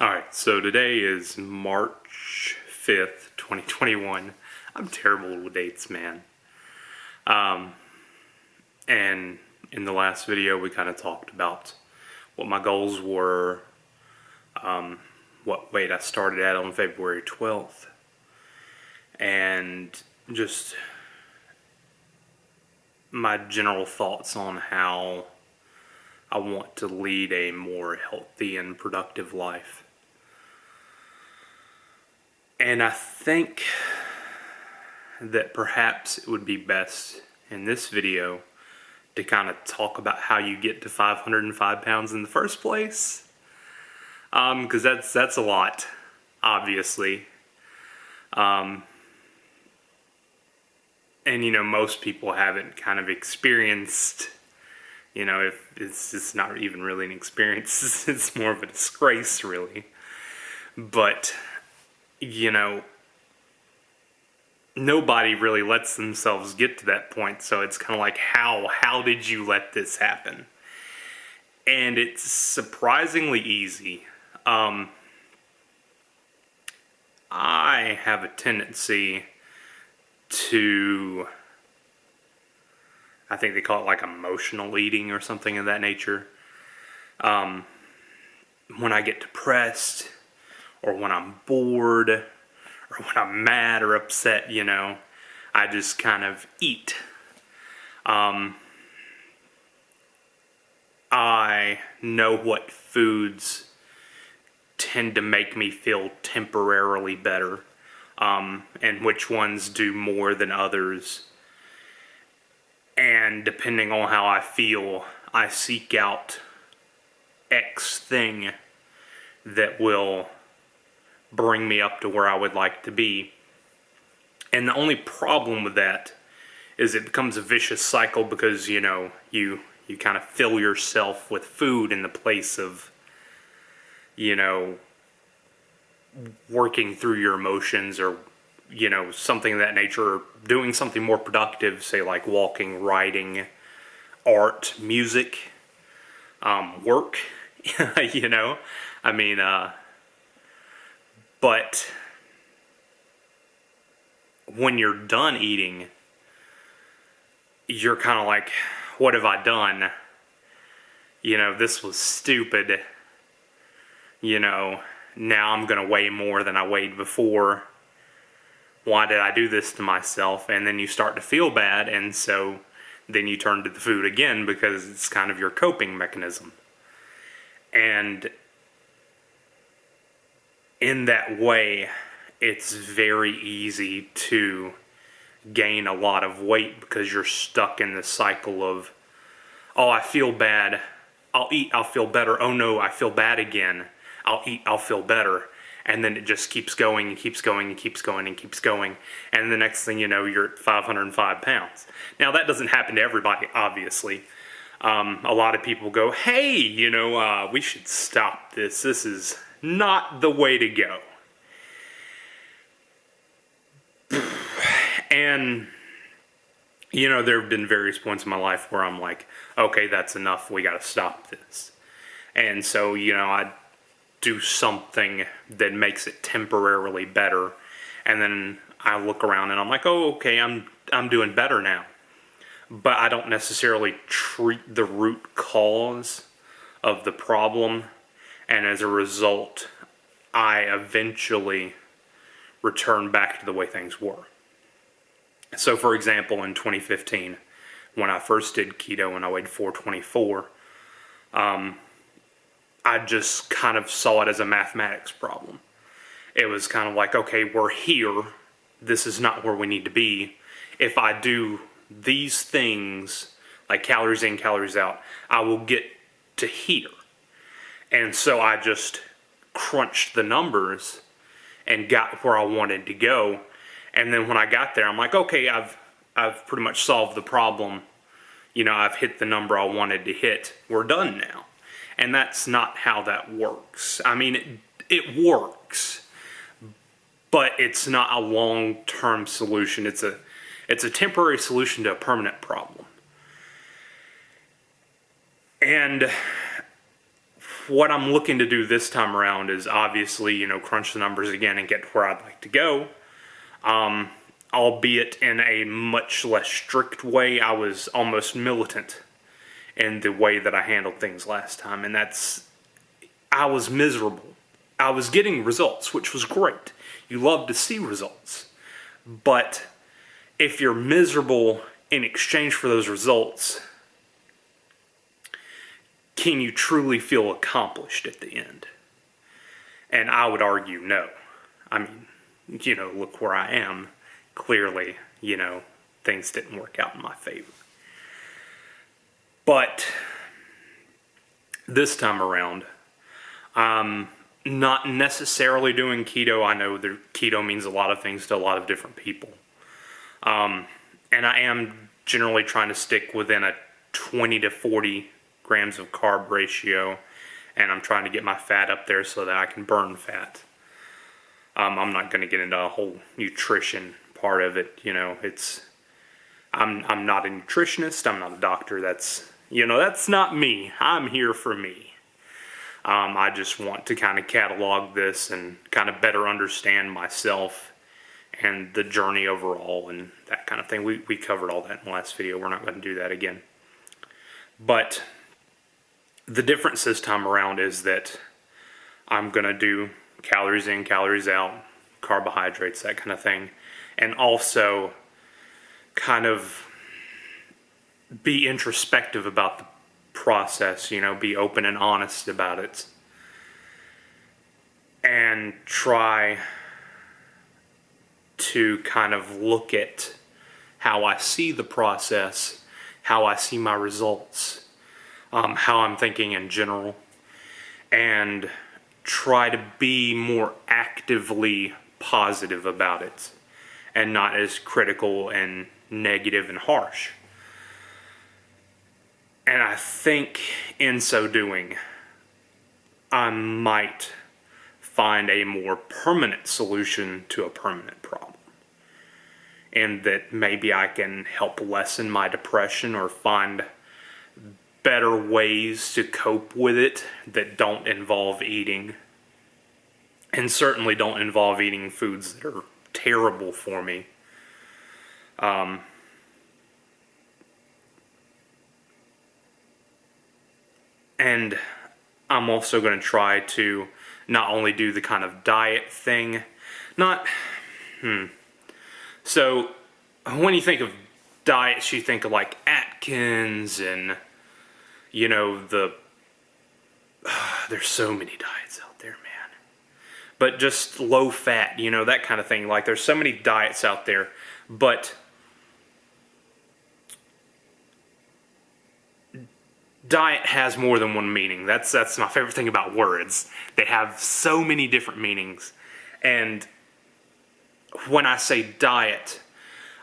Alright, so today is March 5th, 2021. I'm terrible with dates, man. And in the last video, we kind of talked about what my goals were, what weight I started at on February 12th, and just my general thoughts on how I want to lead a more healthy and productive life. And I think that perhaps it would be best in this video to kind of talk about how you get to 505 pounds in the first place. Because that's a lot, obviously. And most people haven't kind of experienced, if it's not even really an experience, it's more of a disgrace, really. But nobody really lets themselves get to that point, so it's kind of like, how did you let this happen? And it's surprisingly easy. I have a tendency to, I think they call it like emotional eating or something of that nature. When I get depressed, or when I'm bored, or when I'm mad or upset, I just kind of eat. I know what foods tend to make me feel temporarily better, and which ones do more than others. And depending on how I feel, I seek out X thing that will bring me up to where I would like to be. And the only problem with that is it becomes a vicious cycle because, you kind of fill yourself with food in the place of, working through your emotions or, something of that nature, or doing something more productive, say like walking, writing, art, music, work, but when you're done eating, you're kind of like, what have I done? This was stupid. Now I'm going to weigh more than I weighed before. Why did I do this to myself? And then you start to feel bad, and so then you turn to the food again because it's kind of your coping mechanism. And in that way, it's very easy to gain a lot of weight because you're stuck in the cycle of, oh, I feel bad, I'll eat, I'll feel better, oh no, I feel bad again, I'll eat, I'll feel better. And then it just keeps going and keeps going and keeps going and keeps going. And the next thing you know, you're at 505 pounds. Now, that doesn't happen to everybody, obviously. A lot of people go, hey, we should stop this. This is not the way to go. And, there have been various points in my life where I'm like, okay, that's enough. We got to stop this. And so, I do something that makes it temporarily better, and then I look around and I'm like, oh, okay, I'm doing better now. But I don't necessarily treat the root cause of the problem, and as a result, I eventually return back to the way things were. So, for example, in 2015, when I first did keto and I weighed 424, I just kind of saw it as a mathematics problem. It was kind of like, okay, we're here. This is not where we need to be. If I do these things, like calories in, calories out, I will get to here. And so I just crunched the numbers and got where I wanted to go. And then when I got there, I'm like, okay, I've pretty much solved the problem. I've hit the number I wanted to hit. We're done now. And that's not how that works. I mean, it works, but it's not a long-term solution. It's a temporary solution to a permanent problem. And what I'm looking to do this time around is obviously, crunch the numbers again and get where I'd like to go. Albeit in a much less strict way. I was almost militant in the way that I handled things last time, and I was miserable. I was getting results, which was great. You love to see results. But if you're miserable in exchange for those results, can you truly feel accomplished at the end? And I would argue no. I mean, look where I am. Clearly, things didn't work out in my favor. But this time around, I'm not necessarily doing keto. I know that keto means a lot of things to a lot of different people. And I am generally trying to stick within a 20 to 40 grams of carb ratio, and I'm trying to get my fat up there so that I can burn fat. I'm not going to get into a whole nutrition part of it. I'm not a nutritionist. I'm not a doctor. That's not me. I'm here for me. I just want to kind of catalog this and kind of better understand myself and the journey overall and that kind of thing. We covered all that in the last video. We're not going to do that again. But the difference this time around is that I'm going to do calories in, calories out, carbohydrates, that kind of thing. And also kind of be introspective about the process, be open and honest about it. And try to kind of look at how I see the process, how I see my results, how I'm thinking in general, and try to be more actively positive about it and not as critical and negative and harsh. And I think in so doing, I might find a more permanent solution to a permanent problem. And that maybe I can help lessen my depression or find better ways to cope with it that don't involve eating. And certainly don't involve eating foods that are terrible for me. And I'm also going to try to not only do the kind of diet thing, So when you think of diets, you think of like Atkins and, there's so many diets out there, man. But just low fat, that kind of thing. Like there's so many diets out there, but diet has more than one meaning. That's my favorite thing about words. They have so many different meanings. And when I say diet,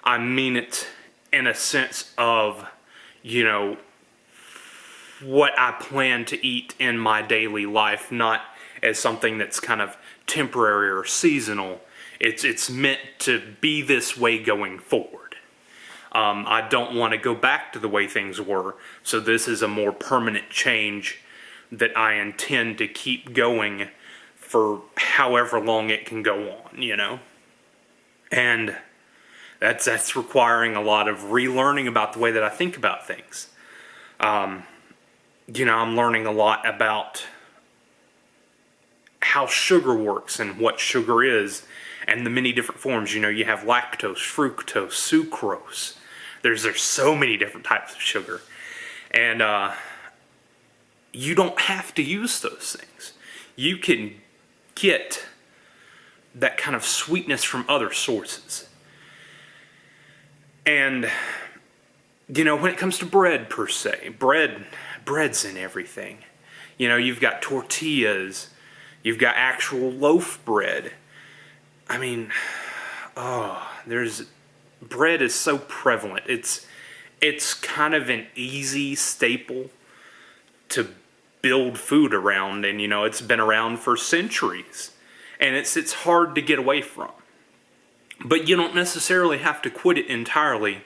I mean it in a sense of, what I plan to eat in my daily life, not as something that's kind of temporary or seasonal. It's meant to be this way going forward. I don't want to go back to the way things were, so this is a more permanent change that I intend to keep going for however long it can go on, And that's requiring a lot of relearning about the way that I think about things. I'm learning a lot about how sugar works and what sugar is and the many different forms. You have lactose, fructose, sucrose. There's so many different types of sugar. And you don't have to use those things. You can get that kind of sweetness from other sources. And, when it comes to bread per se, bread's in everything. You've got tortillas, you've got actual loaf bread. I mean, bread is so prevalent. It's kind of an easy staple to build food around, and it's been around for centuries. And it's hard to get away from. But you don't necessarily have to quit it entirely.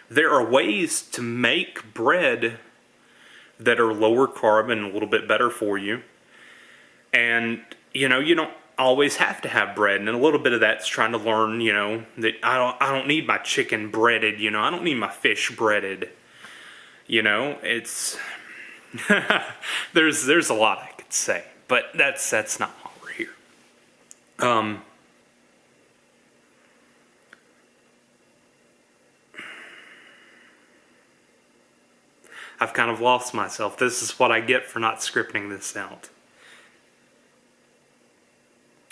There are ways to make bread that are lower carb and a little bit better for you. And, you know, you don't always have to have bread. And a little bit of that's trying to learn, you know, that I don't need my chicken breaded, you know, I don't need my fish breaded. You know, it's there's a lot I could say, but that's not why we're here. I've kind of lost myself. This is what I get for not scripting this out.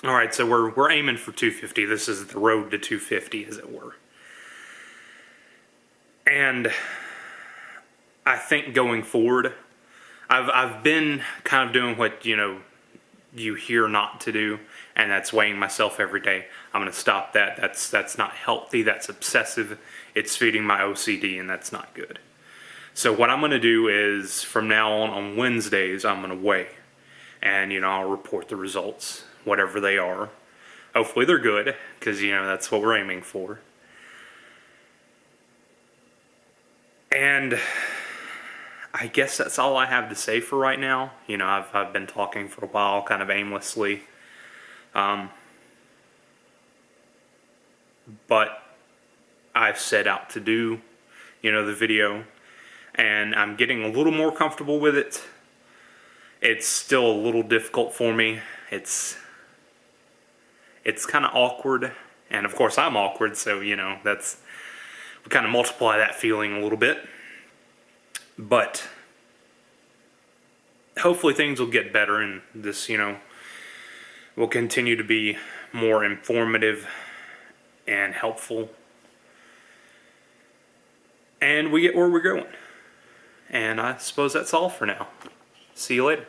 All right, so we're aiming for 250. This is the road to 250, as it were. And I think going forward, I've been kind of doing what, you know, you hear not to do, and that's weighing myself every day. I'm going to stop that. That's not healthy. That's obsessive. It's feeding my OCD, and that's not good. So what I'm going to do is, from now on Wednesdays, I'm going to weigh. And, you know, I'll report the results, whatever they are. Hopefully they're good, because, you know, that's what we're aiming for. And I guess that's all I have to say for right now. You know, I've been talking for a while, kind of aimlessly. But I've set out to do, you know, the video. And I'm getting a little more comfortable with it. It's still a little difficult for me. It's kind of awkward, and of course I'm awkward, so you know, we kind of multiply that feeling a little bit. But hopefully things will get better, and this, you know, will continue to be more informative and helpful, and we get where we're going. And I suppose that's all for now. See you later.